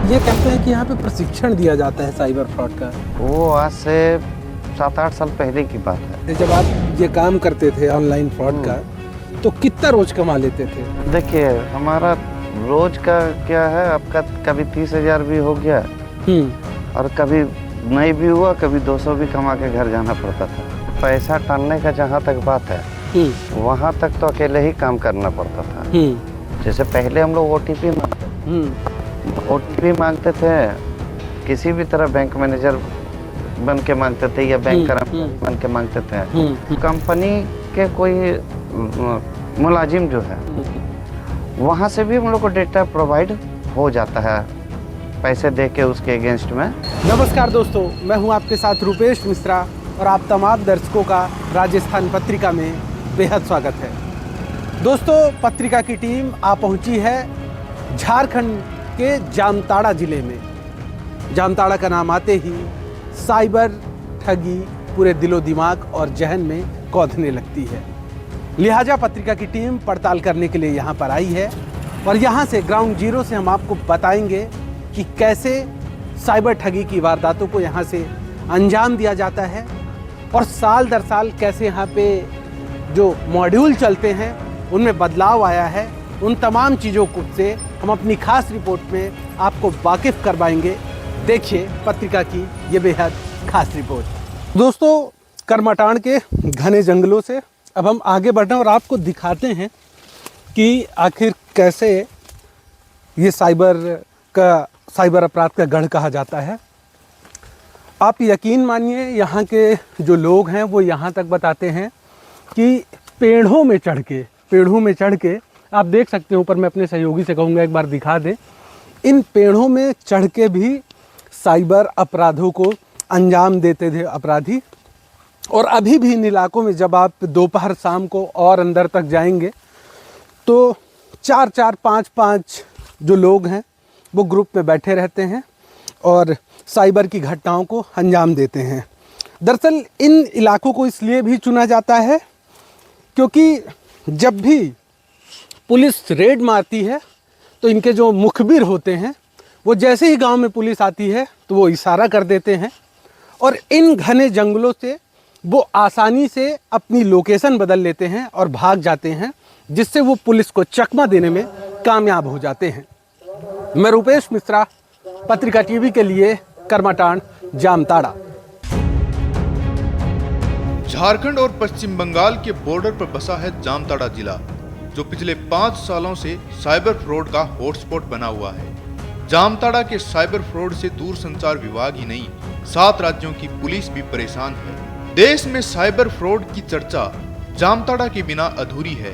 ये कहते हैं कि यहाँ पे प्रशिक्षण दिया जाता है साइबर फ्रॉड का। वो आज से 7-8 साल पहले की बात है। जब आप ये काम करते थे ऑनलाइन फ्रॉड का, तो कितना रोज कमा लेते थे? देखिए, हमारा रोज का क्या है, आपका कभी 30,000 भी हो गया और कभी नहीं भी हुआ, कभी 200 भी कमा के घर जाना पड़ता था। पैसा टालने का जहाँ तक बात है, वहाँ तक तो अकेले ही काम करना पड़ता था। जैसे पहले हम लोग OTP मांगते थे, किसी भी तरह बैंक मैनेजर बन के मांगते थे या बैंक कर्मचारी बन के मांगते थे। कंपनी के कोई मुलाजिम जो है, वहाँ से भी हम लोग को डेटा प्रोवाइड हो जाता है पैसे दे के उसके अगेंस्ट में। नमस्कार दोस्तों, मैं हूँ आपके साथ रुपेश मिश्रा और आप तमाम दर्शकों का राजस्थान पत्रिका में बेहद स्वागत है। दोस्तों, पत्रिका की टीम आ पहुँची है झारखंड के जामताड़ा जिले में। जामताड़ा का नाम आते ही साइबर ठगी पूरे दिलो दिमाग और जहन में कौंधने लगती है। लिहाजा पत्रिका की टीम पड़ताल करने के लिए यहाँ पर आई है और यहाँ से ग्राउंड जीरो से हम आपको बताएंगे कि कैसे साइबर ठगी की वारदातों को यहाँ से अंजाम दिया जाता है और साल दर साल कैसे यहाँ पे जो मॉड्यूल चलते हैं उनमें बदलाव आया है। उन तमाम चीज़ों को से हम अपनी खास रिपोर्ट में आपको वाकिफ़ करवाएंगे। देखिए पत्रिका की ये बेहद खास रिपोर्ट। दोस्तों, करमाटांड के घने जंगलों से अब हम आगे बढ़े और आपको दिखाते हैं कि आखिर कैसे ये साइबर अपराध का गढ़ कहा जाता है। आप यकीन मानिए, यहाँ के जो लोग हैं वो यहाँ तक बताते हैं कि पेड़ों में चढ़ के आप देख सकते हैं, ऊपर मैं अपने सहयोगी से कहूँगा एक बार दिखा दें, इन पेड़ों में चढ़ के भी साइबर अपराधों को अंजाम देते थे अपराधी। और अभी भी इन इलाकों में जब आप दोपहर शाम को और अंदर तक जाएंगे तो 4-4, 5-5 जो लोग हैं वो ग्रुप में बैठे रहते हैं और साइबर की घटनाओं को अंजाम देते हैं। दरअसल इन इलाकों को इसलिए भी चुना जाता है क्योंकि जब भी पुलिस रेड मारती है तो इनके जो मुखबिर होते हैं वो जैसे ही गांव में पुलिस आती है तो वो इशारा कर देते हैं और इन घने जंगलों से वो आसानी से अपनी लोकेशन बदल लेते हैं और भाग जाते हैं, जिससे वो पुलिस को चकमा देने में कामयाब हो जाते हैं। मैं रुपेश मिश्रा, पत्रिका टीवी के लिए, करमाटांड, जामताड़ा। झारखंड और पश्चिम बंगाल के बॉर्डर पर बसा है जामताड़ा जिला, जो पिछले 5 सालों से साइबर फ्रॉड का हॉटस्पॉट बना हुआ है। जामताड़ा के साइबर फ्रॉड से दूरसंचार विभाग ही नहीं, 7 राज्यों की पुलिस भी परेशान है। देश में साइबर फ्रॉड की चर्चा जामताड़ा के बिना अधूरी है।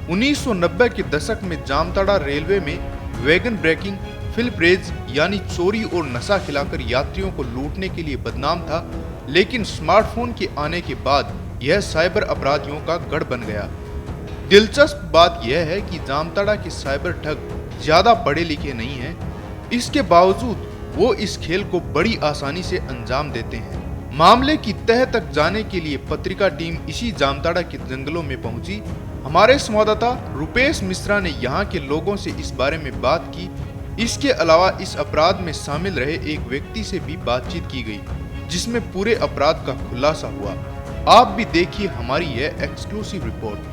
1990 के दशक में जामताड़ा रेलवे में वैगन ब्रेकिंग, फिलप्रेज यानी चोरी और नशा खिलाकर यात्रियों को लूटने के लिए बदनाम था, लेकिन स्मार्टफोन के आने के बाद यह साइबर अपराधियों का गढ़ बन गया। दिलचस्प बात यह है कि जामताड़ा के साइबर ठग ज्यादा पढ़े लिखे नहीं हैं, इसके बावजूद वो इस खेल को बड़ी आसानी से अंजाम देते हैं। मामले की तह तक जाने के लिए पत्रिका टीम इसी जामताड़ा के जंगलों में पहुंची। हमारे संवाददाता रुपेश मिश्रा ने यहाँ के लोगों से इस बारे में बात की। इसके अलावा इस अपराध में शामिल रहे एक व्यक्ति से भी बातचीत की गई, जिसमें पूरे अपराध का खुलासा हुआ। आप भी देखिए हमारी यह एक्सक्लूसिव रिपोर्ट।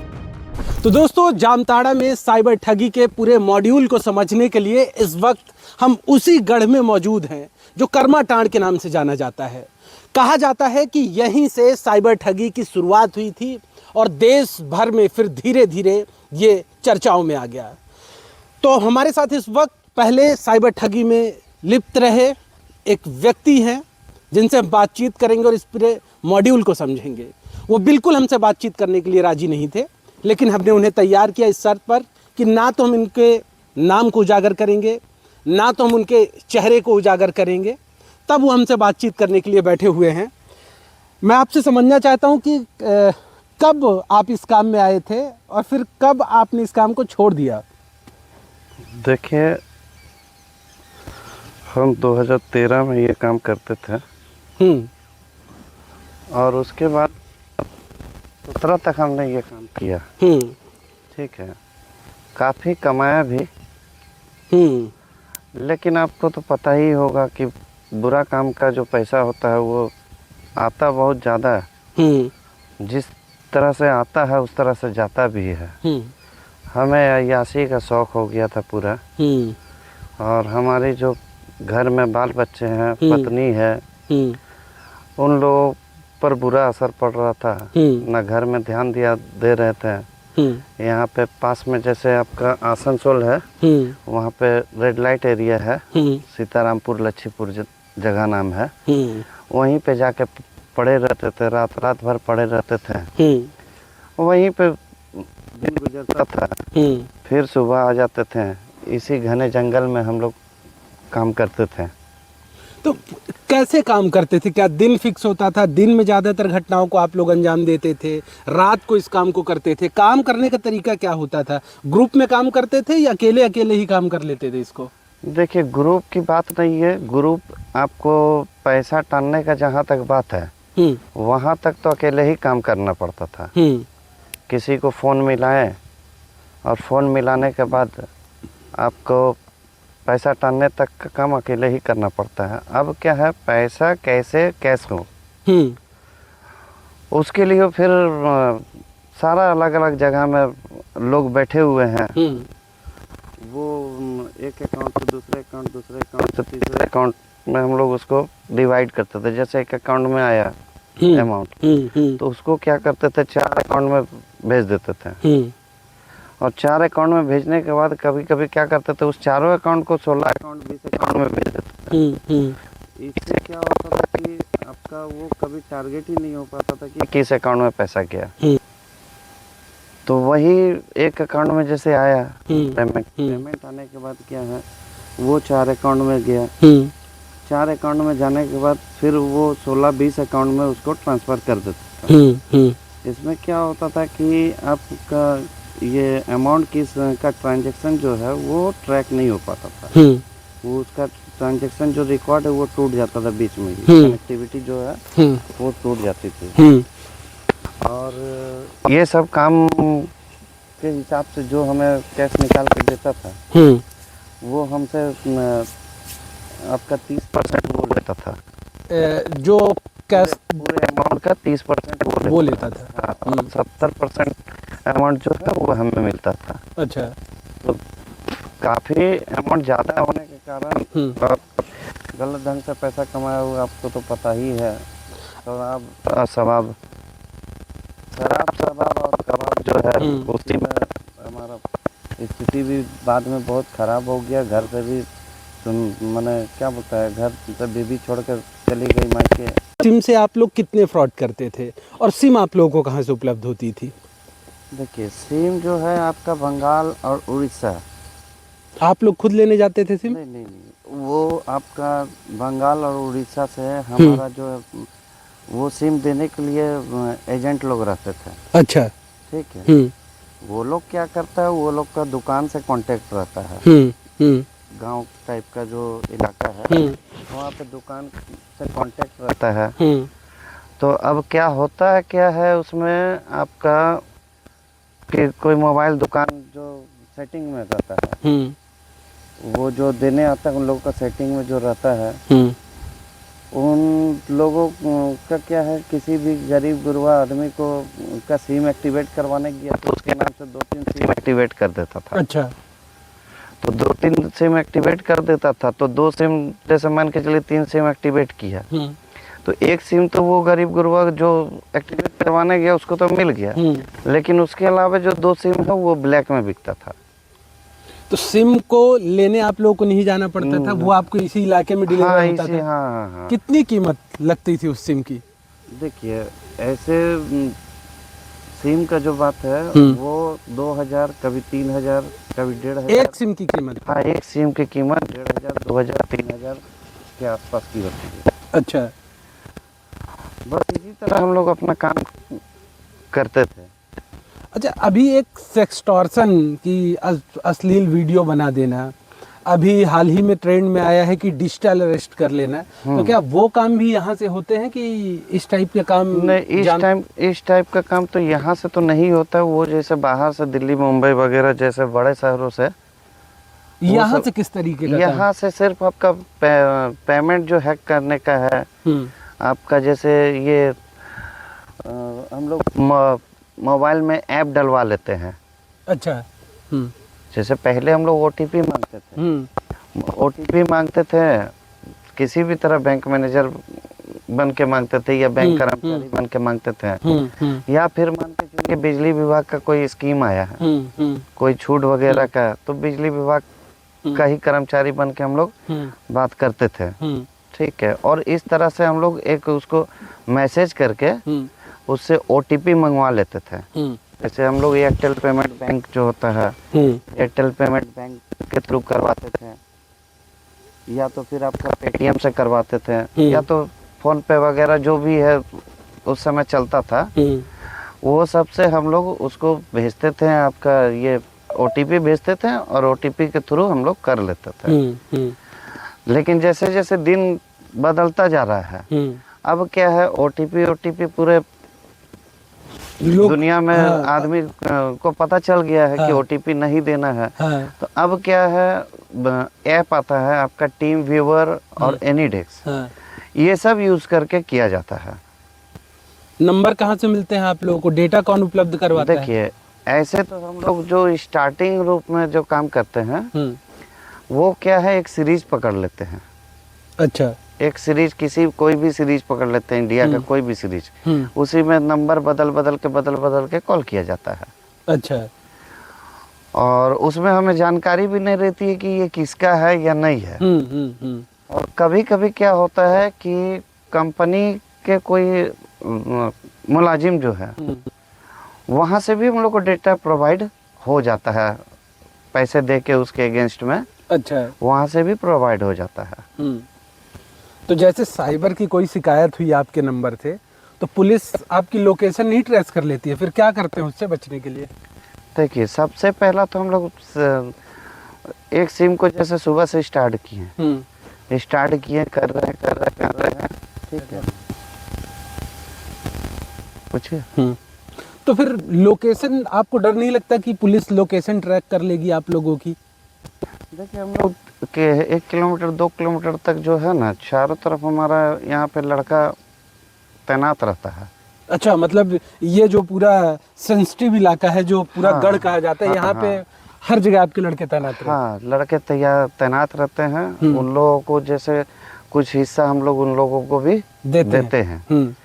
तो दोस्तों, जामताड़ा में साइबर ठगी के पूरे मॉड्यूल को समझने के लिए इस वक्त हम उसी गढ़ में मौजूद हैं जो करमाटांड के नाम से जाना जाता है। कहा जाता है कि यहीं से साइबर ठगी की शुरुआत हुई थी और देश भर में फिर धीरे धीरे ये चर्चाओं में आ गया। तो हमारे साथ इस वक्त पहले साइबर ठगी में लिप्त रहे एक व्यक्ति हैं जिनसे हम बातचीत करेंगे और इस पूरे मॉड्यूल को समझेंगे। वो बिल्कुल हमसे बातचीत करने के लिए राजी नहीं थे, लेकिन हमने उन्हें तैयार किया इस शर्त पर कि ना तो हम इनके नाम को उजागर करेंगे, ना तो हम उनके चेहरे को उजागर करेंगे। तब वो हमसे बातचीत करने के लिए बैठे हुए हैं। मैं आपसे समझना चाहता हूं कि कब आप इस काम में आए थे और फिर कब आपने इस काम को छोड़ दिया? देखिए, हम 2013 में ये काम करते थे और उसके बाद 17 तक हमने ये काम किया। ठीक है, काफ़ी कमाया भी। लेकिन आपको तो पता ही होगा कि बुरा काम का जो पैसा होता है वो आता बहुत ज़्यादा है। जिस तरह से आता है उस तरह से जाता भी है। हमें अय्याशी का शौक़ हो गया था पूरा। और हमारी जो घर में बाल बच्चे हैं, पत्नी है, उन लोगों पर बुरा असर पड़ रहा था। ना घर में ध्यान दे रहे थे। यहाँ पे पास में जैसे आपका आसनसोल है, वहाँ पे रेड लाइट एरिया है, सीतारामपुर लच्छीपुर जगह नाम है। वहीं पे जाके पड़े रहते थे, रात भर पड़े रहते थे। वहीं पे दिन गुजरता था, फिर सुबह आ जाते थे। इसी घने जंगल में हम लोग काम करते थे। तो कैसे काम करते थे? क्या दिन फिक्स होता था? दिन में ज़्यादातर घटनाओं को आप लोग अंजाम देते थे, रात को इस काम को करते थे? काम करने का तरीका क्या होता था? ग्रुप में काम करते थे या अकेले अकेले ही काम कर लेते थे इसको? देखिए, ग्रुप की बात नहीं है। ग्रुप आपको पैसा टालने का जहाँ तक बात है, वहाँ तक तो अकेले ही काम करना पड़ता था। किसी को फ़ोन मिलाएं और फ़ोन मिलाने के बाद आपको पैसा टालने तक का काम अकेले ही करना पड़ता है। अब क्या है, पैसा कैश हो, उसके लिए फिर सारा अलग अलग जगह में लोग बैठे हुए हैं। वो एक अकाउंट से दूसरे अकाउंट से तीसरे अकाउंट में हम लोग उसको डिवाइड करते थे। जैसे एक अकाउंट में आया अमाउंट, तो उसको क्या करते थे, 4 अकाउंट में भेज देते थे। और 4 अकाउंट में भेजने के बाद कभी कभी क्या करते थे, उस चारों अकाउंट को 16 अकाउंट 20 अकाउंट में भेज देते थे। इससे क्या होता था कि आपका वो कभी टारगेट ही नहीं हो पाता था कि किस अकाउंट में पैसा गया। तो वही एक अकाउंट में जैसे आया पेमेंट आने के बाद क्या है, वो 4 अकाउंट में गया। 4 अकाउंट में जाने के बाद फिर वो 16-20 अकाउंट में उसको ट्रांसफ़र कर देता था। इसमें क्या होता था कि आपका ये अमाउंट का ट्रांजैक्शन जो है वो ट्रैक नहीं हो पाता था। वो उसका ट्रांजैक्शन जो रिकॉर्ड है वो टूट जाता था बीच में ही। कनेक्टिविटी जो है वो टूट जाती थी। और ये सब काम के हिसाब से जो हमें कैश निकाल के देता था, वो हमसे आपका 30% वो लेता था। जो कैश पूरे अमाउंट का 30% वो लेता था। 70% अमाउंट जो है वो हमें मिलता था। अच्छा। तो काफ़ी अमाउंट ज़्यादा होने के कारण गलत ढंग से पैसा कमाया हुआ आपको तो पता ही है। शराब और कबाब जो है, उसी में हमारा स्थिति भी बाद में बहुत ख़राब हो गया। घर से भी मैंने क्या बोलता है, घर से बीबी छोड़ कर चली गई मायके। सिम से आप लोग कितने फ्रॉड करते थे और सिम आप लोगों को कहाँ से उपलब्ध होती थी? देखिए, सिम जो है आपका बंगाल और उड़ीसा। आप लोग खुद लेने जाते थे सिम? नहीं, वो आपका बंगाल और उड़ीसा से हमारा जो है वो सिम देने के लिए एजेंट लोग रहते थे। अच्छा, ठीक है। वो लोग क्या करता है, वो लोग का दुकान से कांटेक्ट रहता है। गांव टाइप का जो इलाका है, वहाँ पे दुकान से कांटेक्ट रहता है। तो अब क्या होता है, क्या है उसमें आपका कि कोई मोबाइल दुकान जो सेटिंग में रहता है, वो जो देने आता है उन लोगों का सेटिंग में जो रहता है, उन लोगों का क्या है, किसी भी गरीब गुरबा आदमी को का सिम एक्टिवेट करवाने गया तो उसके नाम से 2-3 सिम एक्टिवेट कर देता था। अच्छा। तो 2-3 सिम एक्टिवेट कर देता था, तो 2 सिम जैसे मान के चलिए 3 सिम एक्टिवेट किया, तो 1 सिम तो वो गरीब गुरबा जो एक्टिवेट करवाने गया उसको तो मिल गया, लेकिन उसके अलावा जो 2 सिम है वो ब्लैक में बिकता था। तो सिम को लेने आप लोगों को नहीं जाना पड़ता था, वो आपको इसी इलाके में डिलीवर होता था? हाँ। कितनी कीमत लगती थी उस सिम की? देखिए, ऐसे सिम का जो बात है वो 2000, कभी 3000, कभी 1500। एक सिम की कीमत? हाँ, एक सिम की कीमत 1500, 2000, 3000 के आसपास की होती है। अच्छा। बस इसी तरह हम लोग अपना काम करते थे। अच्छा, अभी एक सेक्सटॉर्शन की अश्लील वीडियो बना देना, अभी हाल ही में ट्रेंड में आया है कि डिजिटल अरेस्ट कर लेना, तो क्या वो काम भी यहाँ से होते हैं कि इस टाइप के काम? नहीं, इस टाइप का काम तो यहाँ से तो नहीं होता। वो जैसे बाहर से दिल्ली, मुंबई वगैरह जैसे बड़े शहरों से यहाँ से किस तरीके का यहाँ से सिर्फ आपका पेमेंट जो हैक करने का है। आपका जैसे ये हम लोग मोबाइल में ऐप डलवा लेते हैं। अच्छा। जैसे पहले हम लोग ओटीपी मांगते थे, ओटीपी मांगते थे, किसी भी तरह बैंक मैनेजर बन के मांगते थे या बैंक कर्मचारी बन के मांगते थे, या फिर मान के चलिए बिजली विभाग का कोई स्कीम आया है, कोई छूट वगैरह का, तो बिजली विभाग का ही कर्मचारी बन के हम लोग बात करते थे। ठीक है। और इस तरह से हम लोग एक उसको मैसेज करके उससे ओटीपी मंगवा लेते थे। जैसे हम लोग एयरटेल पेमेंट बैंक जो होता है, एयरटेल पेमेंट बैंक के थ्रू करवाते थे, या तो फिर आपका पेटीएम से करवाते थे, या तो फोन पे वगैरह जो भी है उस समय चलता था, वो सब से हम लोग उसको भेजते थे। आपका ये ओटीपी भेजते थे और ओटीपी के थ्रू हम लोग कर लेते थे। लेकिन जैसे जैसे दिन बदलता जा रहा है, अब क्या है, ओटीपी पूरे दुनिया में आदमी को पता चल गया है कि ओटीपी नहीं देना है। तो अब क्या है, ऐप आता है आपका टीम व्यूअर और एनीडेस्क, ये सब यूज करके किया जाता है। नंबर कहाँ से मिलते हैं आप लोगों को, डेटा कौन उपलब्ध करवाता है? देखिए, ऐसे तो हम लोग जो स्टार्टिंग रूप में जो काम करते हैं, वो क्या है, एक सीरीज पकड़ लेते हैं। अच्छा। एक सीरीज, कोई भी सीरीज पकड़ लेते हैं, इंडिया का कोई भी सीरीज, उसी में नंबर बदल बदल के कॉल किया जाता है। अच्छा। और उसमें हमें जानकारी भी नहीं रहती है कि ये किसका है या नहीं है। और कभी कभी क्या होता है कि कंपनी के कोई मुलाजिम जो है, वहाँ से भी हम लोग को डेटा प्रोवाइड हो जाता है, पैसे दे के उसके अगेंस्ट में। अच्छा। वहाँ से भी प्रोवाइड हो जाता है। तो जैसे साइबर की कोई शिकायत हुई आपके नंबर से, तो पुलिस आपकी लोकेशन नहीं ट्रेस कर लेती है, फिर क्या करते हैं उससे बचने के लिए? देखिए, सबसे पहला तो हम लोग एक सिम को जैसे सुबह से स्टार्ट किए, कर रहे हैं। ठीक है, पूछिए। तो फिर लोकेशन, आपको डर नहीं लगता कि पुलिस लोकेशन ट्रैक कर लेगी आप लोगों की? देखिए, हम लोग के 1 किलोमीटर 2 किलोमीटर तक जो है ना, चारों तरफ हमारा यहाँ पे लड़का तैनात रहता है। अच्छा, मतलब ये जो पूरा सेंसिटिव इलाका है, जो पूरा गढ़ कहा जाता है, यहाँ पे हर जगह आपके लड़के तैनात रहते हैं? हाँ, लड़के तैनात रहते हैं। उन लोगों को जैसे कुछ हिस्सा हम लोग उन लोगों को भी देते हैं।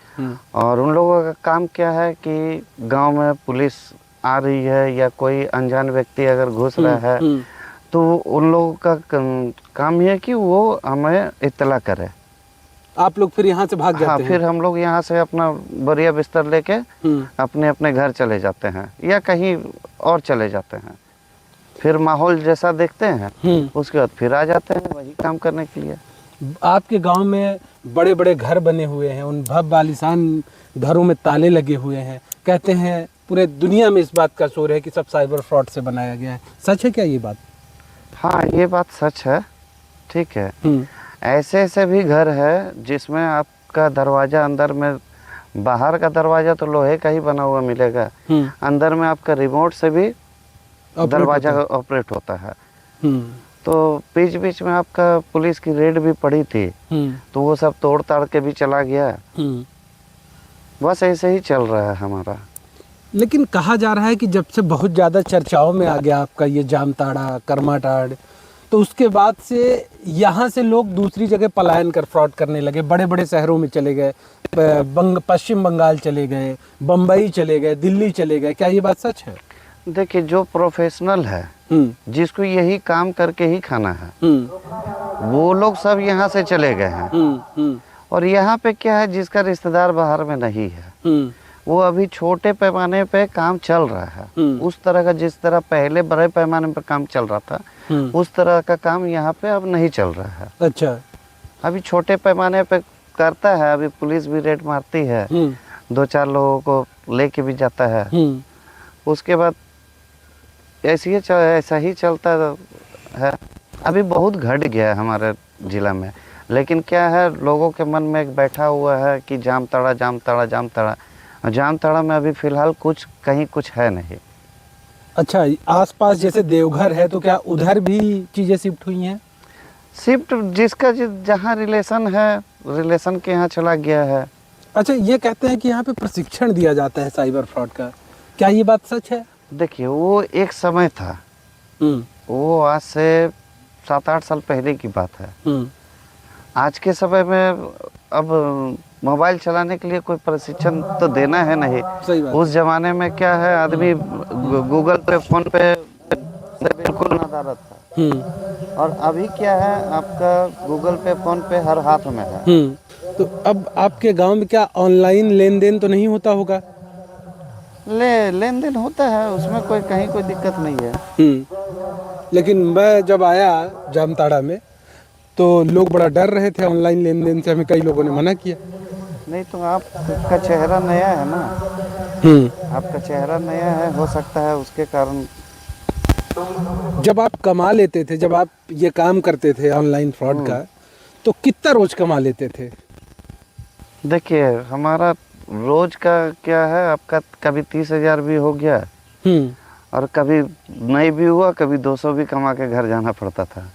और उन लोगों का काम क्या है कि गांव में पुलिस आ रही है या कोई अनजान व्यक्ति अगर घुस रहा है, तो उन लोगों का काम ये है कि वो हमें इत्तला करे। आप लोग फिर यहाँ से भाग जाते हैं? फिर हम लोग यहाँ से अपना बढ़िया बिस्तर लेके अपने अपने घर चले जाते हैं या कहीं और चले जाते हैं। फिर माहौल जैसा देखते हैं, उसके बाद फिर आ जाते हैं वही काम करने के लिए। आपके गांव में बड़े बड़े घर बने हुए हैं, उन भव्य आलीशान घरों में ताले लगे हुए हैं, कहते हैं पूरे दुनिया में इस बात का शोर है कि सब साइबर फ्रॉड से बनाया गया है। सच है क्या ये बात? हाँ, ये बात सच है। ठीक है। ऐसे ऐसे भी घर है जिसमें आपका दरवाजा अंदर में, बाहर का दरवाजा तो लोहे का ही बना हुआ मिलेगा, अंदर में आपका रिमोट से भी दरवाजा ऑपरेट होता है। तो बीच बीच में आपका पुलिस की रेड भी पड़ी थी, तो वो सब तोड़ ताड़ के भी चला गया। बस ऐसे ही चल रहा है हमारा। लेकिन कहा जा रहा है कि जब से बहुत ज़्यादा चर्चाओं में आ गया आपका ये जामताड़ा, करमाटाड़, तो उसके बाद से यहाँ से लोग दूसरी जगह पलायन कर फ्रॉड करने लगे, बड़े बड़े शहरों में चले गए, पश्चिम बंगाल चले गए, बम्बई चले गए, दिल्ली चले गए। क्या ये बात सच है? देखिए, जो प्रोफेशनल है, जिसको यही काम करके ही खाना है, वो लोग सब यहाँ से चले गए हैं। और यहाँ पे क्या है, जिसका रिश्तेदार बाहर में नहीं है, वो अभी छोटे पैमाने पे काम चल रहा है। उस तरह का, जिस तरह पहले बड़े पैमाने पे काम चल रहा था, उस तरह का काम यहाँ पे अब नहीं चल रहा है। अच्छा। अभी छोटे पैमाने पे करता है, अभी पुलिस भी रेड मारती है, 2-4 लोगों को लेके भी जाता है। उसके बाद ऐसा ही चलता है। अभी बहुत घट गया है हमारे जिला में, लेकिन क्या है, लोगों के मन में एक बैठा हुआ है कि जामताड़ा जामताड़ा जामताड़ा। जामताड़ा में अभी फिलहाल कुछ है नहीं। अच्छा, आसपास जैसे देवघर है तो क्या उधर भी चीजें शिफ्ट हुई हैं? शिफ्ट जिसका जहाँ रिलेशन है, रिलेशन के यहाँ चला गया है। अच्छा, ये कहते हैं कि यहाँ पे प्रशिक्षण दिया जाता है साइबर फ्रॉड का, क्या ये बात सच है? देखिए, वो एक समय था, वो आज से 7-8 साल पहले की बात है। आज के समय में अब मोबाइल चलाने के लिए कोई प्रशिक्षण तो देना है नहीं। सही बात। उस जमाने में क्या है, आदमी गूगल पे, फोन पे बिल्कुल नदारत था। और अभी क्या है, आपका गूगल पे, फोन पे हर हाथ में है। तो अब आपके गांव में क्या ऑनलाइन लेन देन तो नहीं होता होगा? लेन देन होता है, उसमें कहीं कोई दिक्कत नहीं है। लेकिन मैं जब आया जामताड़ा में तो लोग बड़ा डर रहे थे ऑनलाइन लेन देन से, हमें कई लोगों ने मना किया। नहीं तो आपका चेहरा नया है ना, आपका चेहरा नया है, हो सकता है उसके कारण। जब आप कमा लेते थे, जब आप ये काम करते थे ऑनलाइन फ्रॉड का, तो कितना रोज कमा लेते थे? देखिए, हमारा रोज का क्या है, आपका कभी 30,000 भी हो गया और कभी नहीं भी हुआ, कभी 200 भी कमा के घर जाना पड़ता था।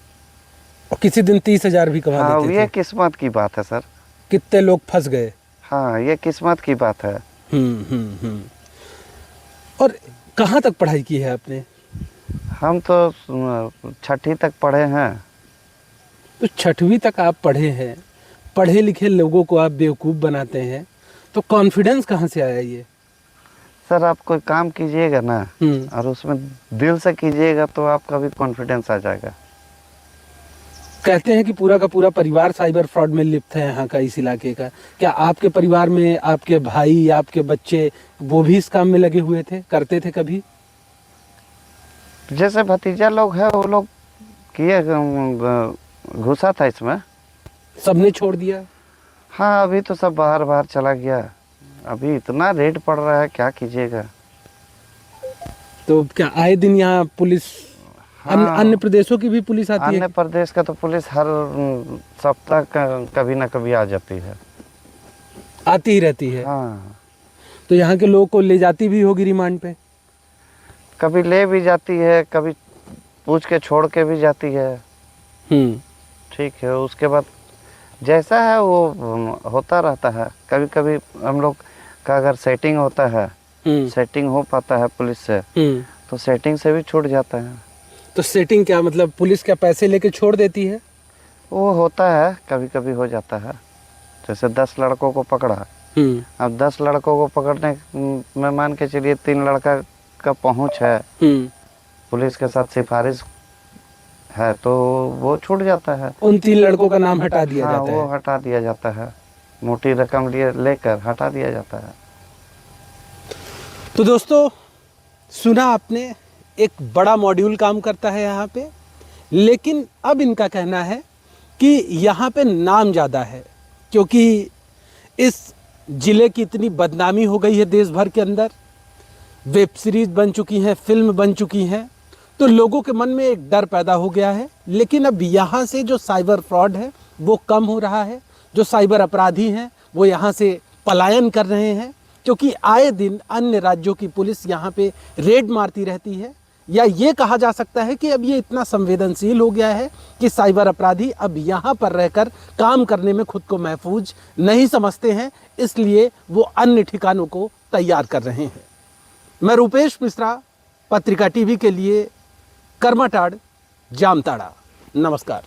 और किसी दिन 30,000 भी कमा लेते थे? ये किस्मत की बात है सर। कितने लोग फंस गए? हाँ, ये किस्मत की बात है। और कहाँ तक पढ़ाई की है आपने? हम तो 6ठी तक पढ़े हैं। तो 6वीं तक आप पढ़े हैं, पढ़े लिखे लोगों को आप बेवकूफ़ बनाते हैं, तो कॉन्फिडेंस कहाँ से आया ये? सर, आप कोई काम कीजिएगा ना और उसमें दिल से कीजिएगा तो आपका भी कॉन्फिडेंस आ जाएगा। कहते हैं कि पूरा का पूरा परिवार साइबर फ्रॉड में लिप्त है यहाँ का, इस इलाके का। क्या आपके परिवार में आपके भाई, आपके बच्चे, वो भी इस काम में लगे हुए थे, करते थे कभी? जैसे भतीजा लोग है, वो लोग किए, घुसा था इसमें। सबने छोड़ दिया? हाँ, अभी तो सब बाहर चला गया। अभी इतना रेट पड़ रहा है, क्या कीजिएगा। तो क्या आए दिन यहाँ पुलिस, अन्य प्रदेशों की भी पुलिस आती है? अन्य प्रदेश का तो पुलिस हर सप्ताह कभी ना कभी आ जाती है, आती ही रहती है। हाँ। तो यहाँ के लोगों को ले जाती भी होगी रिमांड पे? कभी ले भी जाती है, कभी पूछ के छोड़ के भी जाती है। ठीक है, उसके बाद जैसा है वो होता रहता है। कभी कभी हम लोग का अगर सेटिंग होता है, सेटिंग हो पाता है पुलिस से, तो सेटिंग से भी छूट जाता है। तो सेटिंग क्या मतलब, पुलिस क्या पैसे लेके छोड़ देती है? वो होता है, कभी कभी हो जाता है। जैसे 10 लड़कों को पकड़ा, अब 10 लड़कों को पकड़ने में मान के चलिए 3 लड़का का पहुंच है, पुलिस के साथ सिफारिश है, तो वो छूट जाता है। उन 3 लड़कों का नाम हटा दिया जाता है? वो हटा दिया जाता है, मोटी रकम लेकर हटा दिया जाता है। तो दोस्तों, सुना आपने, एक बड़ा मॉड्यूल काम करता है यहाँ पे, लेकिन अब इनका कहना है कि यहाँ पे नाम ज़्यादा है, क्योंकि इस ज़िले की इतनी बदनामी हो गई है देश भर के अंदर। वेब सीरीज़ बन चुकी हैं, फिल्म बन चुकी हैं, तो लोगों के मन में एक डर पैदा हो गया है। लेकिन अब यहाँ से जो साइबर फ्रॉड है वो कम हो रहा है, जो साइबर अपराधी हैं वो यहाँ से पलायन कर रहे हैं, क्योंकि आए दिन अन्य राज्यों की पुलिस यहाँ पे रेड मारती रहती है। या ये कहा जा सकता है कि अब ये इतना संवेदनशील हो गया है कि साइबर अपराधी अब यहाँ पर रहकर काम करने में खुद को महफूज नहीं समझते हैं, इसलिए वो अन्य ठिकानों को तैयार कर रहे हैं। मैं रूपेश मिश्रा, पत्रिका टीवी के लिए, करमाटाड़, जामताड़ा। नमस्कार।